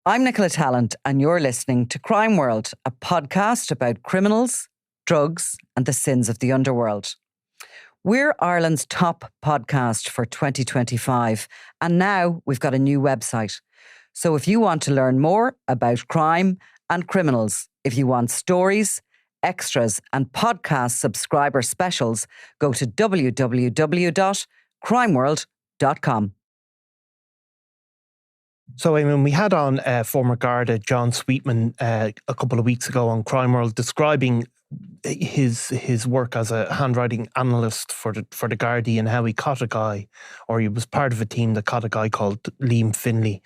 I'm Nicola Tallant, and you're listening to Crime World, a podcast about criminals, drugs, and the sins of the underworld. We're Ireland's top podcast for 2025, and now we've got a new website. So if you want to learn more about crime and criminals, if you want stories, extras, and podcast subscriber specials, go to www.crimeworld.com. So, I mean, we had on former Garda John Sweetman a couple of weeks ago on Crime World describing his work as a handwriting analyst for the gardaí and how he caught a guy, or he was part of a team that caught a guy called Liam Finlay.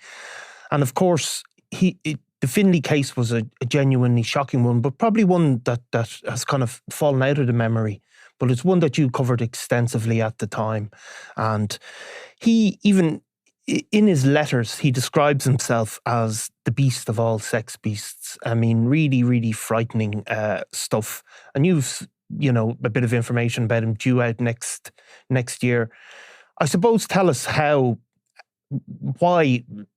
And of course, the Finlay case was a genuinely shocking one, but probably one that has kind of fallen out of the memory. But it's one that you covered extensively at the time. And he even, in his letters, he describes himself as the beast of all sex beasts. I mean, really, really frightening stuff. And you've, a bit of information about him due out next year. I suppose tell us why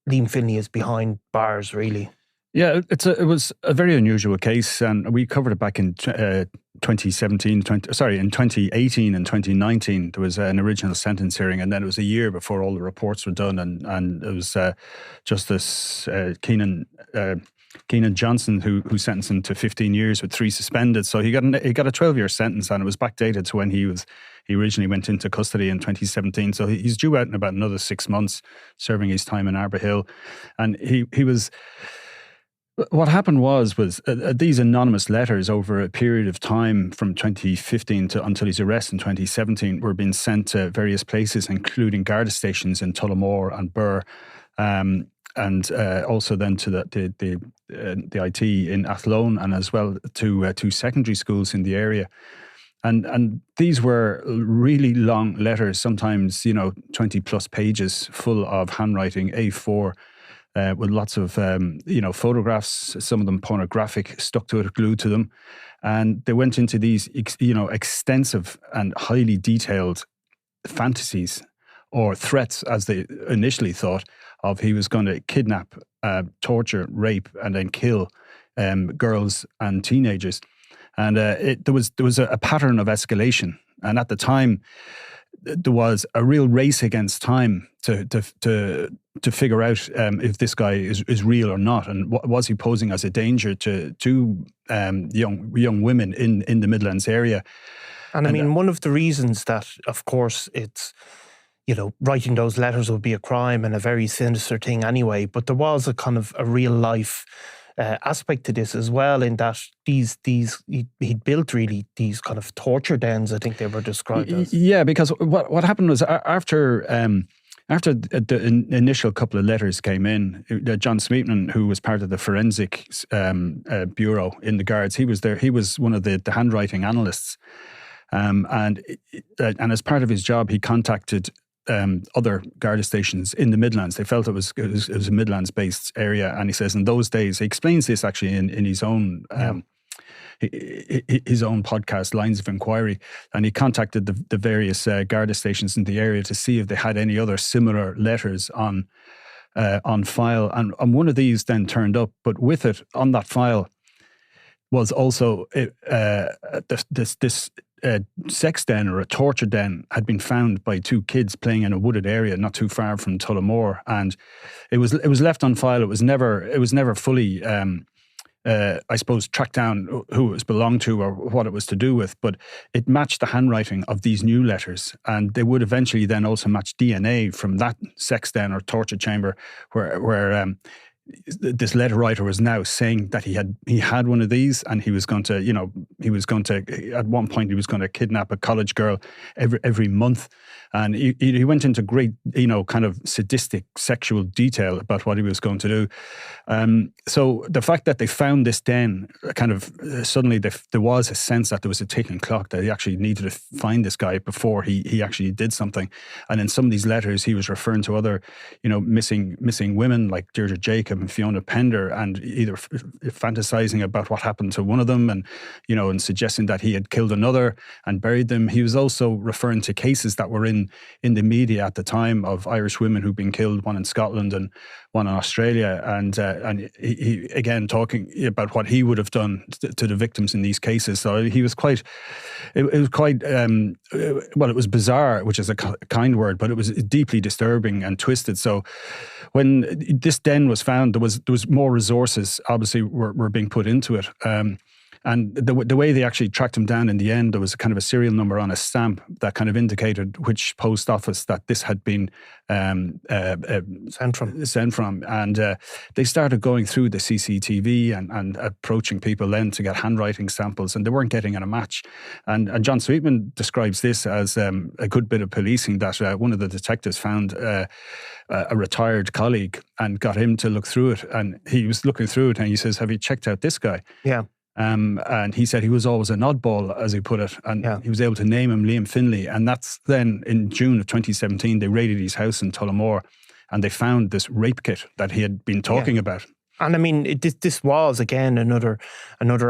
Liam Finlay is behind bars, really. Yeah, it was a very unusual case, and we covered it back in 2018 and 2019. There was an original sentence hearing, and then it was a year before all the reports were done, and it was Justice Keenan Johnson who sentenced him to 15 years with 3 suspended. So he got a 12-year sentence, and it was backdated to when he originally went into custody in 2017. So he's due out in about another 6 months, serving his time in Arbour Hill, and he was. What happened was these anonymous letters over a period of time from 2015 until his arrest in 2017 were being sent to various places, including Garda stations in Tullamore and Birr, and also then to the IT in Athlone, and as well to 2 secondary schools in the area. And these were really long letters, sometimes 20 plus pages, full of handwriting, A4. With lots of, photographs, some of them pornographic, stuck to it, glued to them. And they went into these, extensive and highly detailed fantasies or threats, as they initially thought, of he was going to kidnap, torture, rape, and then kill girls and teenagers. And there was a pattern of escalation. And at the time, there was a real race against time to figure out if this guy is real or not, and was he posing as a danger to young women in the Midlands area. And I mean, one of the reasons that, of course, it's, writing those letters would be a crime and a very sinister thing anyway, but there was a kind of a real life aspect to this as well, in that he'd built really these kind of torture dens, I think they were described as. Yeah, because what happened was after the initial couple of letters came in, John Sweetman, who was part of the forensic bureau in the Guards, he was there. He was one of the handwriting analysts, and as part of his job, he contacted other Garda stations in the Midlands. They felt it was a Midlands-based area, and he says in those days, he explains this actually in his own his own podcast, Lines of Inquiry, and he contacted the various Garda stations in the area to see if they had any other similar letters on file, and one of these then turned up, but with it on that file was also this sex den or a torture den had been found by 2 kids playing in a wooded area not too far from Tullamore, and it was left on file. It was never fully, I suppose, tracked down who it was belonged to or what it was to do with, but it matched the handwriting of these new letters, and they would eventually then also match DNA from that sex den or torture chamber where this letter writer was now saying that he had one of these, and he was going to at one point he was going to kidnap a college girl every month, and he went into great kind of sadistic sexual detail about what he was going to do. So the fact that they found this den, kind of suddenly there was a sense that there was a ticking clock, that he actually needed to find this guy before he actually did something. And in some of these letters, he was referring to other missing women like Deirdre Jacob and Fiona Pender, and either fantasizing about what happened to one of them, and suggesting that he had killed another and buried them. He was also referring to cases that were in the media at the time of Irish women who'd been killed, one in Scotland and one in Australia, and he again talking about what he would have done to the victims in these cases. So he was quite. It was quite. Well, it was bizarre, which is a kind word, but it was deeply disturbing and twisted. So when this den was found, there was more resources obviously were being put into it. And the way they actually tracked him down in the end, there was a kind of a serial number on a stamp that kind of indicated which post office that this had been sent from. And they started going through the CCTV and approaching people then to get handwriting samples, and they weren't getting a match. And John Sweetman describes this as a good bit of policing, that one of the detectives found a retired colleague and got him to look through it. And he was looking through it and he says, "Have you checked out this guy?" Yeah. And he said he was always an oddball, as he put it, and he was able to name him Liam Finlay. And that's then in June of 2017, they raided his house in Tullamore and they found this rape kit that he had been talking about. And I mean, this was again another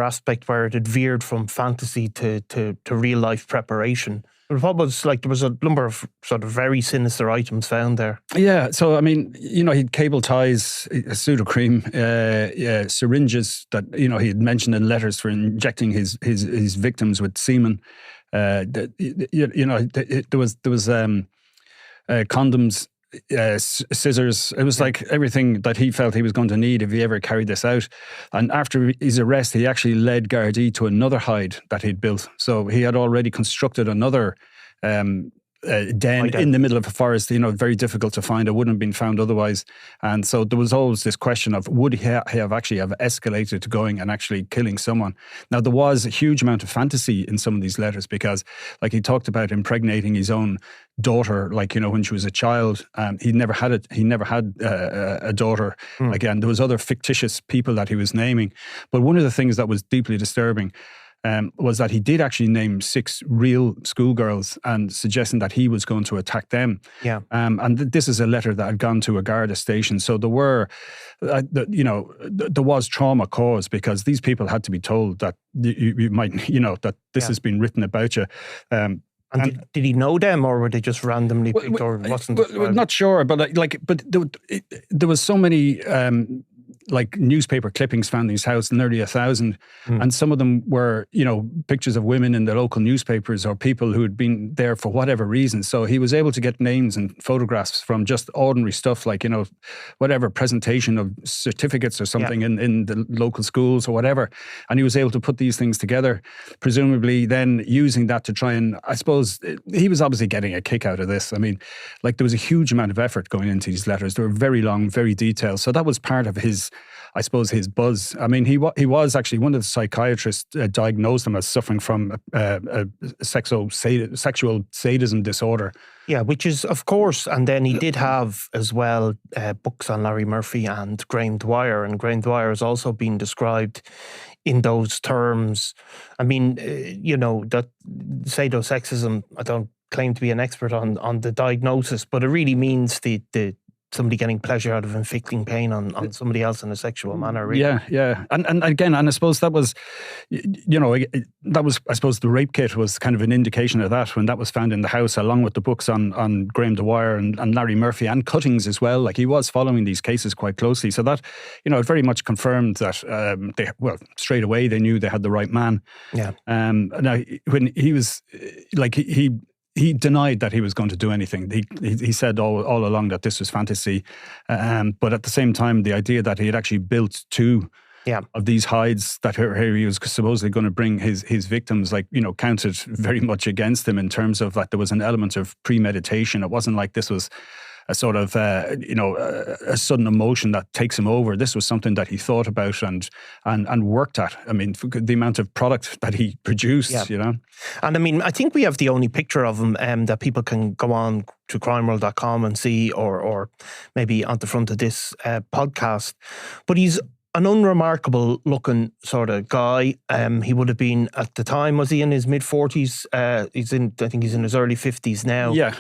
aspect where it had veered from fantasy to real life preparation. What was like, there was a number of sort of very sinister items found there. Yeah, so I mean, he'd cable ties, pseudocreme, syringes that he had mentioned in letters for injecting his victims with semen. There was condoms, scissors. It was like everything that he felt he was going to need if he ever carried this out. And after his arrest, he actually led Gardaí to another hide that he'd built. So he had already constructed another den in the middle of a forest, very difficult to find. It wouldn't have been found otherwise. And so there was always this question of, would he have escalated to going and actually killing someone? Now, there was a huge amount of fantasy in some of these letters because, like, he talked about impregnating his own daughter, like, when she was a child. He never had a daughter. Again, there was other fictitious people that he was naming. But one of the things that was deeply disturbing was that he did actually name 6 real schoolgirls and suggesting that he was going to attack them. Yeah. And this is a letter that had gone to a Garda station. So there were, there was trauma caused because these people had to be told that you might, that this has been written about you. And did he know them, or were they just randomly picked, or wasn't? Not sure, but there was so many newspaper clippings found in his house, nearly 1,000, and some of them were, pictures of women in the local newspapers or people who had been there for whatever reason. So he was able to get names and photographs from just ordinary stuff like, whatever presentation of certificates or something in the local schools or whatever. And he was able to put these things together, presumably then using that to try and, I suppose, he was obviously getting a kick out of this. I mean, there was a huge amount of effort going into these letters. They were very long, very detailed. So that was part of his buzz. I mean, he was actually, one of the psychiatrists diagnosed him as suffering from a sexual sadism disorder. Yeah, which is, of course, and then he did have as well books on Larry Murphy and Graham Dwyer, and Graham Dwyer has also been described in those terms. I mean, that sadomasochism, I don't claim to be an expert on the diagnosis, but it really means the somebody getting pleasure out of inflicting pain on somebody else in a sexual manner. Really. Yeah. And again, and I suppose that was, I suppose the rape kit was kind of an indication of that when that was found in the house, along with the books on Graham Dwyer and Larry Murphy and cuttings as well. Like, he was following these cases quite closely. So that, it very much confirmed that, straight away they knew they had the right man. Yeah. Now, when he was, he denied that he was going to do anything. He said all along that this was fantasy. But at the same time, the idea that he had actually built 2 of these hides that he was supposedly going to bring his victims, counted very much against him in terms of that there was an element of premeditation. It wasn't like this was a sort of, a sudden emotion that takes him over. This was something that he thought about and worked at. I mean, the amount of product that he produced, And I mean, I think we have the only picture of him that people can go on to crimeworld.com and see, or maybe on the front of this podcast. But he's an unremarkable looking sort of guy. He would have been, at the time, was he in his mid-40s? I think he's in his early 50s now. Yeah.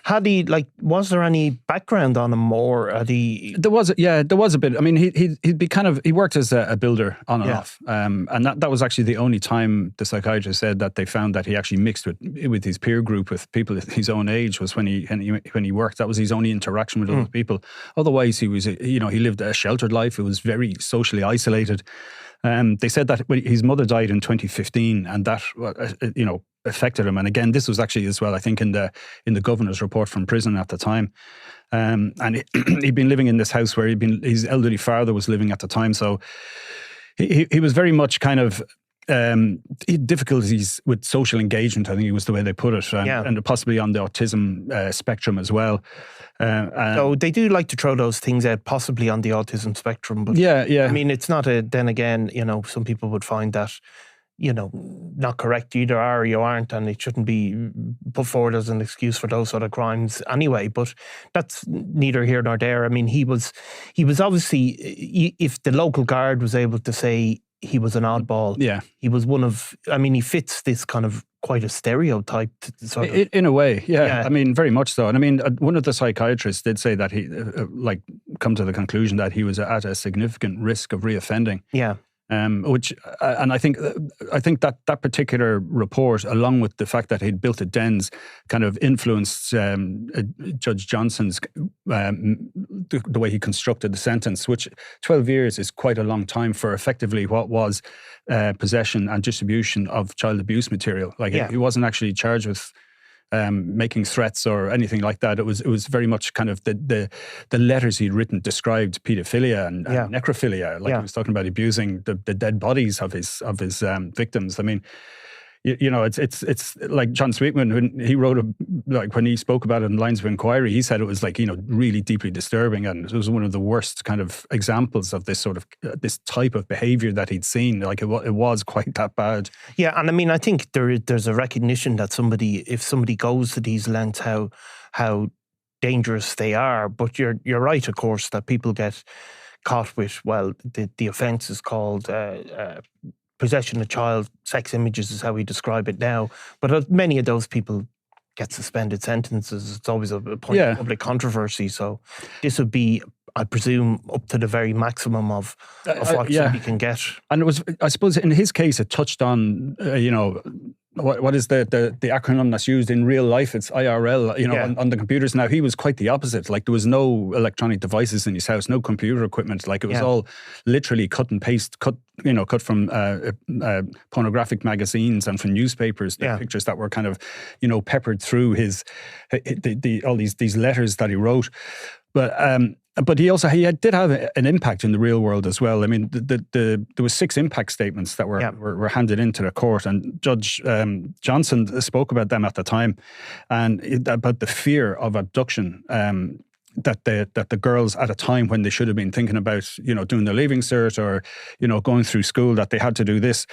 Had he, like, was there any background on him, or had he? There was a bit. I mean, he worked as a builder on and off, and that was actually the only time the psychiatrist said that they found that he actually mixed with his peer group, with people his own age, was when he worked. That was his only interaction with other people. Otherwise, he was, he lived a sheltered life. It was very socially isolated. They said that his mother died in 2015, and that affected him. And again, this was actually as well, I think, in the governor's report from prison at the time. And he'd been living in this house where his elderly father was living at the time. So he was very much kind of difficulties with social engagement, I think was the way they put it, and possibly on the autism spectrum as well. So they do like to throw those things out, possibly on the autism spectrum. But I mean, it's not then again, some people would find that, not correct. You either are or you aren't, and it shouldn't be put forward as an excuse for those sort of crimes anyway. But that's neither here nor there. I mean, he was obviously, if the local guard was able to say he was an oddball, he was one of, I mean, he fits this kind of quite a stereotyped sort of. In a way, I mean, very much so. And I mean, one of the psychiatrists did say that he, come to the conclusion that he was at a significant risk of reoffending. Yeah. I think that particular report, along with the fact that he'd built at dens, kind of influenced Judge Johnson's the way he constructed the sentence, which 12 years is quite a long time for effectively what was possession and distribution of child abuse material. He wasn't actually charged with making threats or anything like that. It was very much kind of the letters he'd written described paedophilia and necrophilia. He was talking about abusing the dead bodies of his victims. I mean, it's like John Sweetman, when he wrote when he spoke about it in Lines of Inquiry, he said it was really deeply disturbing, and it was one of the worst kind of examples of this sort of this type of behaviour that he'd seen. It was quite that bad. Yeah, and I mean, I think there's a recognition that if somebody goes to these lengths, how dangerous they are. But you're right, of course, that people get caught with, the offence is called possession of child sex images, is how we describe it now. But many of those people get suspended sentences. It's always a point of public controversy. So this would be, I presume, up to the very maximum of what somebody can get. And it was, I suppose, in his case, it touched on, what is the acronym that's used in real life? It's IRL, on the computers. Now, he was quite the opposite. There was no electronic devices in his house, no computer equipment. It was all literally cut and paste, cut from pornographic magazines and from newspapers, the pictures that were kind of, peppered through all these letters that he wrote. But he did have an impact in the real world as well. I mean, there was 6 impact statements that were handed into the court, and Judge Johnson spoke about them at the time, and about the fear of abduction. That the girls, at a time when they should have been thinking about doing their leaving cert or going through school, that they had to do this,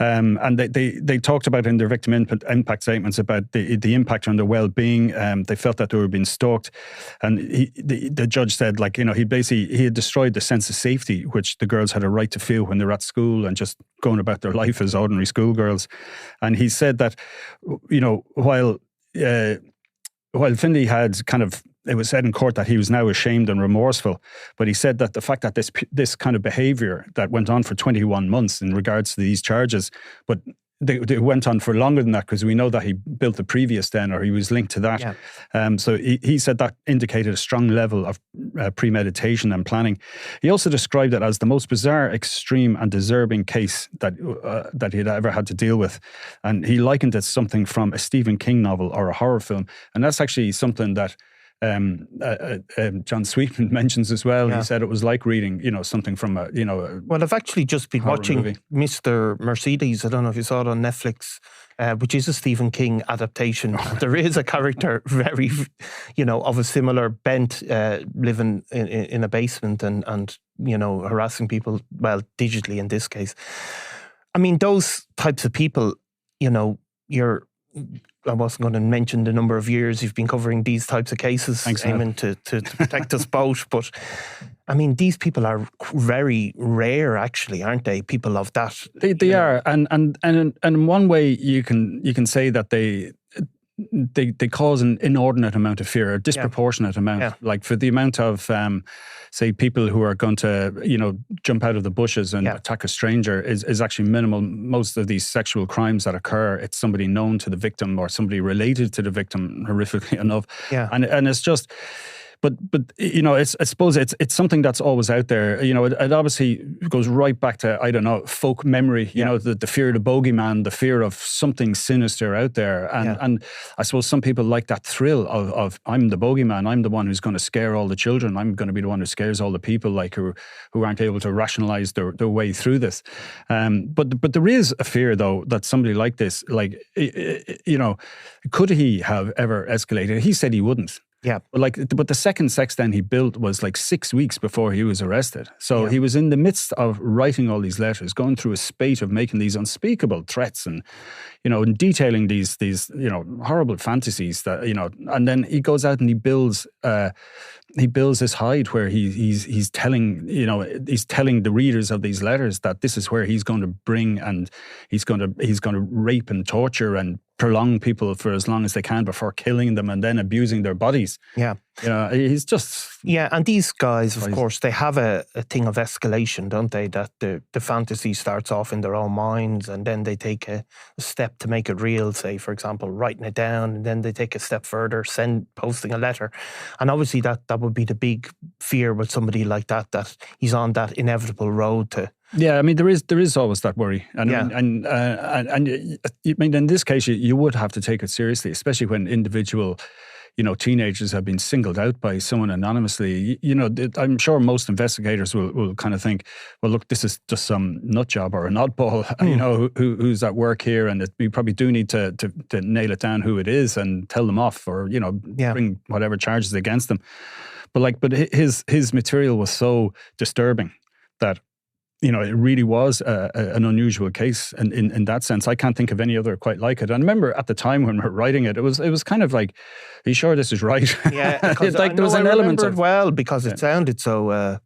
and they talked about in their victim impact statements about the impact on their well-being. They felt that they were being stalked, and the judge said he had destroyed the sense of safety which the girls had a right to feel when they were at school and just going about their life as ordinary schoolgirls. And he said that while Finlay had kind of, it was said in court that he was now ashamed and remorseful, but he said that the fact that this kind of behaviour that went on for 21 months in regards to these charges, but they went on for longer than that, because we know that he built the previous den, or he was linked to that. Yeah. So he said that indicated a strong level of premeditation and planning. He also described it as the most bizarre, extreme and disturbing case that he'd ever had to deal with. And he likened it to something from a Stephen King novel or a horror film. And that's actually something that John Sweetman mentions as well. He said it was like reading, something from a. Well, I've actually just been watching movie. Mr. Mercedes. I don't know if you saw it on Netflix, which is a Stephen King adaptation. There is a character very, of a similar bent, living in a basement and harassing people. Well, digitally in this case. I mean, those types of people. I wasn't going to mention the number of years you've been covering these types of cases, Eamon, to protect us both. But I mean, these people are very rare, actually, aren't they? People of that. They are, and in one way you can say that they cause an inordinate amount of fear, a disproportionate amount. Like for the amount of, say, people who are going to, jump out of the bushes and attack a stranger is actually minimal. Most of these sexual crimes that occur, it's somebody known to the victim or somebody related to the victim, horrifically enough. And it's just... But I suppose it's something that's always out there. It obviously goes right back to, I don't know, folk memory. The fear of the bogeyman, the fear of something sinister out there, and I suppose some people like that thrill of I'm the bogeyman. I'm the one who's going to scare all the children. I'm going to be the one who scares all the people, like who aren't able to rationalize their way through this. But there is a fear though that somebody like this, could he have ever escalated? He said he wouldn't. Yeah. But the second sex den he built was like 6 weeks before he was arrested. So he was in the midst of writing all these letters, going through a spate of making these unspeakable threats and, and detailing these horrible fantasies that, and then he goes out and he builds this hide where he's telling the readers of these letters that this is where he's going to bring, and he's going to rape and torture and prolong people for as long as they can before killing them and then abusing their bodies. He's just... Yeah, and these guys, of course, they have a thing of escalation, don't they? That the fantasy starts off in their own minds and then they take a step to make it real, say, for example, writing it down, and then they take a step further, posting a letter. And obviously that would be the big fear with somebody like that he's on that inevitable road to... Yeah, I mean, there is always that worry. And I mean, in this case, you would have to take it seriously, especially when individual, teenagers have been singled out by someone anonymously. I'm sure most investigators will kind of think, well, look, this is just some nut job or an oddball, who's at work here, and we probably do need to nail it down who it is and tell them off, or bring whatever charges against them. But his material was so disturbing that, it really was an unusual case in that sense. I can't think of any other quite like it. And I remember at the time when we were writing it, it was kind of like, are you sure this is right? Yeah, there was an element of... well, because it sounded so,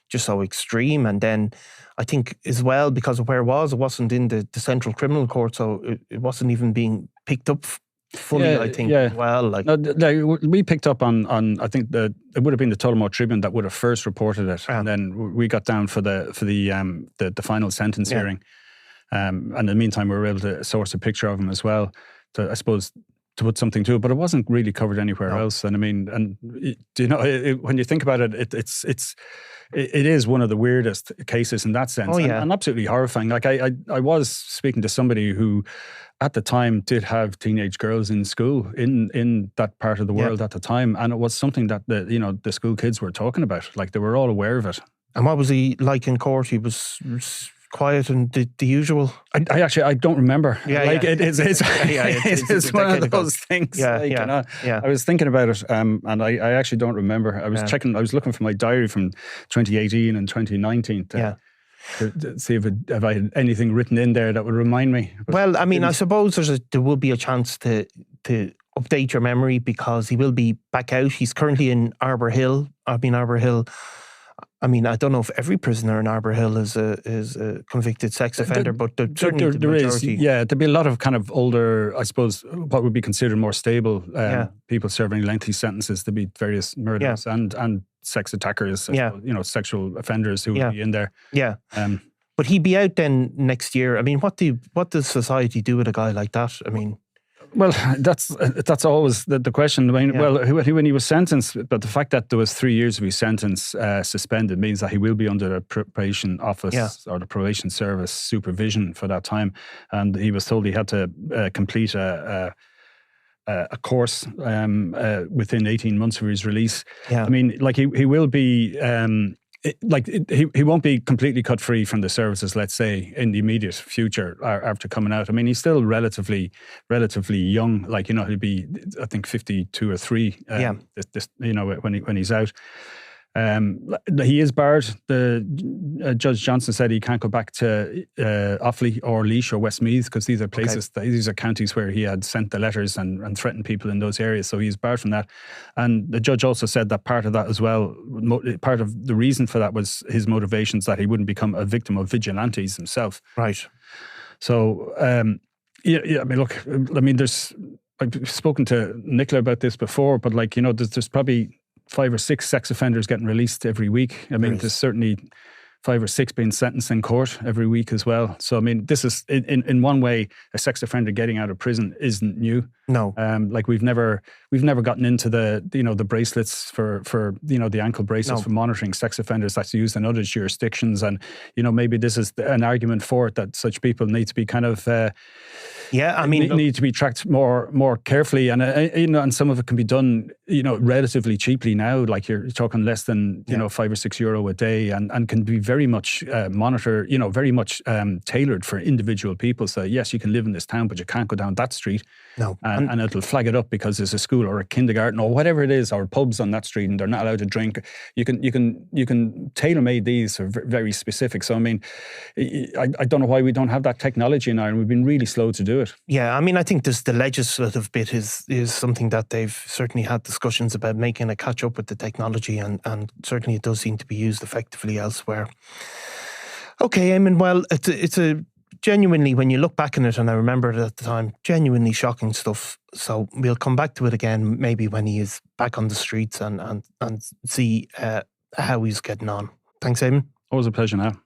just so extreme. And then I think as well, because of where it wasn't in the Central Criminal Court, so it wasn't even being picked up fully, I think, as well. We picked up on I think it would have been the Tullamore Tribune that would have first reported it, and then we got down for the final sentence hearing. And in the meantime, we were able to source a picture of him as well, I suppose, to put something to it. But it wasn't really covered anywhere else. And I mean, when you think about it, it is one of the weirdest cases in that sense, and absolutely horrifying. Like I was speaking to somebody who, at the time, did have teenage girls in school in that part of the world at the time, and it was something that the school kids were talking about. Like, they were all aware of it. And what was he like in court? He was quiet and the usual. I don't remember. It's one of those things. I was thinking about it, and I actually don't remember. I was checking. I was looking for my diary from 2018 and 2019 to see if I had anything written in there that would remind me. Well, I mean, I suppose there will be a chance to update your memory, because he will be back out. He's currently in Arbor Hill. I mean, I don't know if every prisoner in Arbor Hill is a convicted sex offender, but certainly the majority. There'd be a lot of kind of older, I suppose, what would be considered more stable people serving lengthy sentences. There'd be various murderers and sex attackers, sexual offenders who would be in there. Yeah. But he'd be out then next year. I mean, what does society do with a guy like that? I mean... Well, that's always the question. I mean, when he was sentenced, but the fact that there was 3 years of his sentence suspended means that he will be under the probation office or the probation service supervision for that time. And he was told he had to complete a course within 18 months of his release. I mean, like he will be... he won't be completely cut free from the services, let's say, in the immediate future after coming out. I mean, he's still relatively young. Like, he'll be, I think, 52 or 3. When he's out. He is barred. Judge Johnson said he can't go back to Offaly or Laois or Westmeath, because these are places, these are counties where he had sent the letters and threatened people in those areas. So he's barred from that. And the judge also said that part of that as well, part of the reason for that was his motivations, that he wouldn't become a victim of vigilantes himself. Right. So, I mean, look, I mean, there's... I've spoken to Nicola about this before, but like, you know, there's probably 5 or 6 sex offenders getting released every week. I mean, there's certainly 5 or 6 being sentenced in court every week as well. So, I mean, this is, in one way, a sex offender getting out of prison isn't new. No. Like we've never gotten into the bracelets for the ankle bracelets for monitoring sex offenders that's used in other jurisdictions. And, you know, maybe this is an argument for it, that such people need to be kind of... need to be tracked more carefully, and and some of it can be done, you know, relatively cheaply now. Like you're talking less than €5 or €6 a day, and can be very much monitored, you know, very much tailored for individual people. So yes, you can live in this town, but you can't go down that street. No, and it'll flag it up because there's a school or a kindergarten or whatever it is, or pubs on that street, and they're not allowed to drink. You can tailor-made these are very specific. So I mean, I don't know why we don't have that technology in Ireland. We've been really slow to do it. Yeah, I mean, I think the legislative bit is something that they've certainly had discussions about making a catch up with the technology, and certainly it does seem to be used effectively elsewhere. Okay, Eamon, well, it's a genuinely, when you look back on it, and I remember it at the time, genuinely shocking stuff. So we'll come back to it again, maybe when he is back on the streets, and see how he's getting on. Thanks, Eamon. Always a pleasure now.